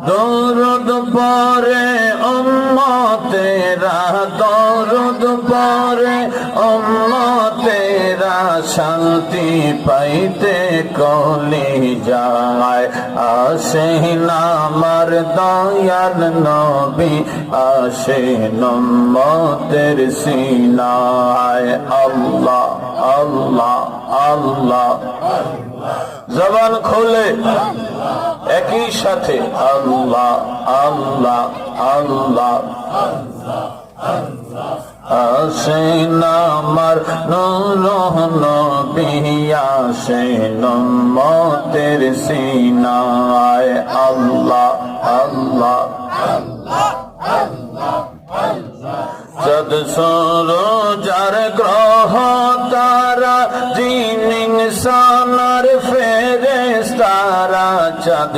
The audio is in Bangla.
দরুদ পড়ে উম্মতেরা, দরুদ পড়ে উম্মতেরা, শান্তি পাইতে কলিজায় আসেন আমার দয়াল নবী, আসেন উম্মতের সিনায়। আল্লাহ আল্লাহ আল্লাহ, জবান খুলে একই সাথে আল্লাহ আল্লাহ আল্লাহ। আসেন আমার নূর নবী, আসেন উম্মতের সিনায়। আল্লাহ আল্লাহ চাঁদ সূরজ গ্রহ তারা, জিন ইনসান আর ফেরেশতারা, চাঁদ